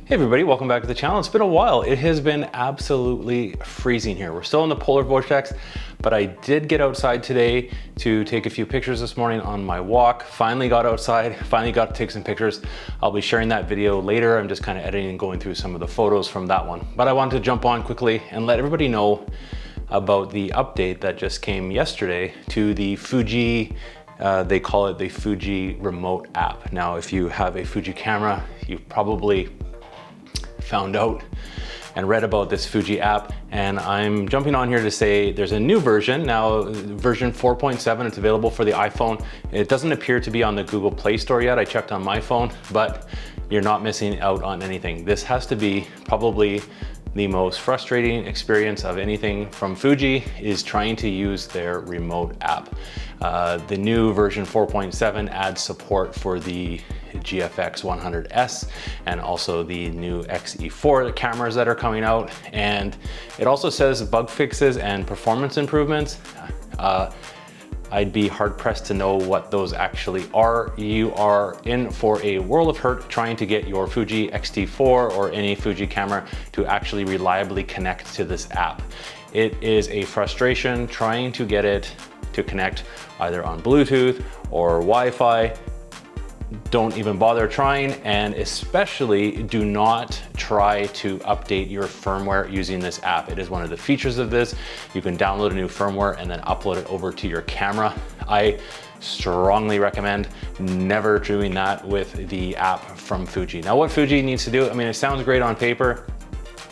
Hey everybody, welcome back to the channel. It's been a while. It has been absolutely freezing here. We're still in the polar vortex, but I did get outside today to take a few pictures this morning on my walk. Finally got outside, finally got to take some pictures. I'll be sharing that video later. I'm just kind of editing and going through some of the photos from that one. But I wanted to jump on quickly and let everybody know about the update that just came yesterday to the Fuji, they call it the Fuji Remote app. Now, if you have a Fuji camera, you've probably found out and read about this Fuji app, and I'm jumping on here to say there's a new version now, version 4.7. It's available for the iPhone. It doesn't appear to be on the Google Play Store yet. I checked on my phone, but you're not missing out on anything. This has to be probably the most frustrating experience of anything from Fuji is trying to use their remote app. The new version 4.7 adds support for the GFX100S and also the new X-E4 cameras that are coming out. And it also says bug fixes and performance improvements. I'd be hard pressed to know what those actually are. You are in for a world of hurt trying to get your Fuji X-T4 or any Fuji camera to actually reliably connect to this app. It is a frustration trying to get it to connect either on Bluetooth or Wi-Fi. Don't even bother trying, and especially do not try to update your firmware using this app. It is one of the features of this. You can download a new firmware and then upload it over to your camera. I strongly recommend never doing that with the app from Fuji. Now, what Fuji needs to do, I mean, it sounds great on paper.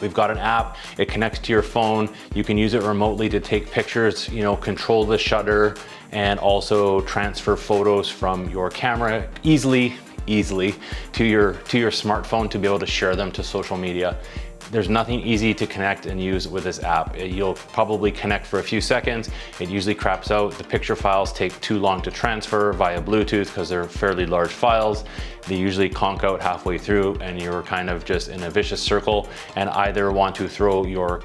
We've got an app, it connects to your phone. You can use it remotely to take pictures, you know, control the shutter, and also transfer photos from your camera easily to your smartphone to be able to share them to social media. There's nothing easy to connect and use with this app. You'll probably connect for a few seconds. It usually craps out. The picture files take too long to transfer via Bluetooth because they're fairly large files. They usually conk out halfway through and you're kind of just in a vicious circle and either want to throw your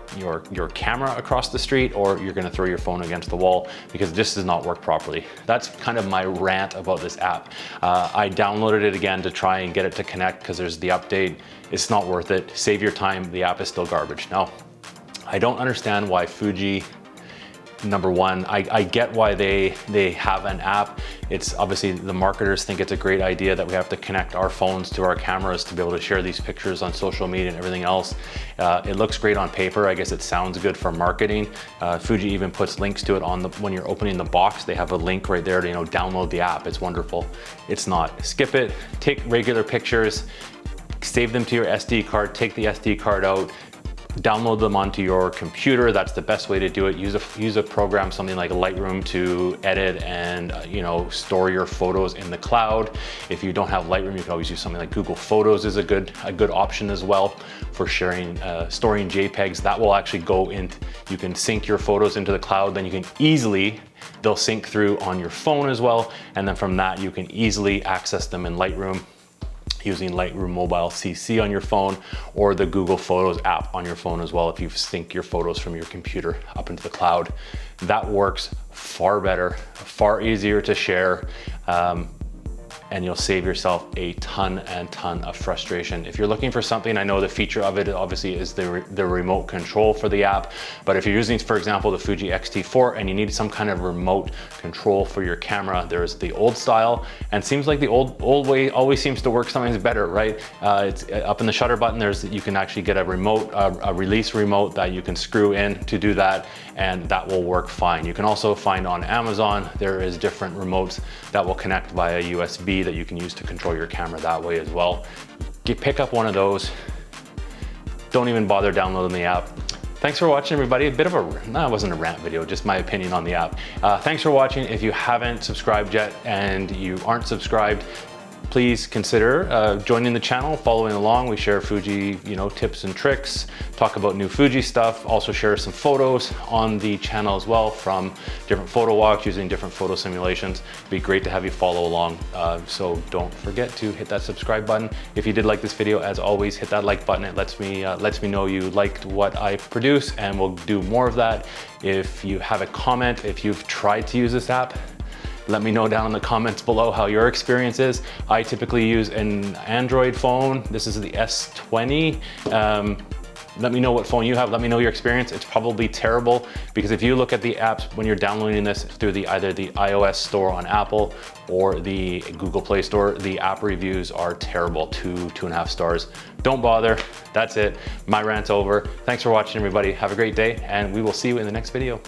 camera across the street or you're gonna throw your phone against the wall because this does not work properly. That's kind of my rant about this app. I downloaded it again to try and get it to connect because there's the update. It's not worth it. Save your time. The app is still garbage. Now, I don't understand why Fuji, number one, I get why they have an app. It's obviously the marketers think it's a great idea that we have to connect our phones to our cameras to be able to share these pictures on social media and everything else. It looks great on paper. I guess it sounds good for marketing. Fuji even puts links to it on when you're opening the box. They have a link right there to, you know, download the app. It's wonderful. It's not. Skip it. Take regular pictures. Save them to your SD card, take the SD card out, download them onto your computer. That's the best way to do it. Use a program, something like Lightroom, to edit and you know, store your photos in the cloud. If you don't have Lightroom, you can always use something like Google Photos is a good option as well for sharing, storing JPEGs. That will actually go in. You can sync your photos into the cloud, then you can easily, they'll sync through on your phone as well. And then from that, you can easily access them in Lightroom, using Lightroom Mobile CC on your phone or the Google Photos app on your phone as well if you sync your photos from your computer up into the cloud. That works far better, far easier to share, and you'll save yourself a ton of frustration. If you're looking for something, I know the feature of it obviously is the remote control for the app, but if you're using, for example, the Fuji X-T4 and you need some kind of remote control for your camera, there's the old style, and seems like the old way always seems to work sometimes better, right? It's up in the shutter button, you can actually get a remote, a release remote that you can screw in to do that, and that will work fine. You can also find on Amazon, there is different remotes that will connect via USB that you can use to control your camera that way as well. Pick up one of those. Don't even bother downloading the app. Thanks for watching, everybody. A bit of a, no, it wasn't a rant video, just my opinion on the app. Thanks for watching. If you haven't subscribed yet and you aren't subscribed, please consider joining the channel, following along. We share Fuji, you know, tips and tricks, talk about new Fuji stuff, also share some photos on the channel as well from different photo walks using different photo simulations. It'd be great to have you follow along. So don't forget to hit that subscribe button. If you did like this video, as always, hit that like button. It lets me know you liked what I produce, and we'll do more of that. If you have a comment, if you've tried to use this app Let me know down in the comments below how your experience is. I typically use an Android phone. This is the S20. Let me know what phone you have. Let me know your experience. It's probably terrible, because if you look at the apps when you're downloading this through either the iOS store on Apple or the Google Play Store, the app reviews are terrible, 2.5 stars. Don't bother. That's it. My rant's over. Thanks for watching, everybody. Have a great day, and we will see you in the next video.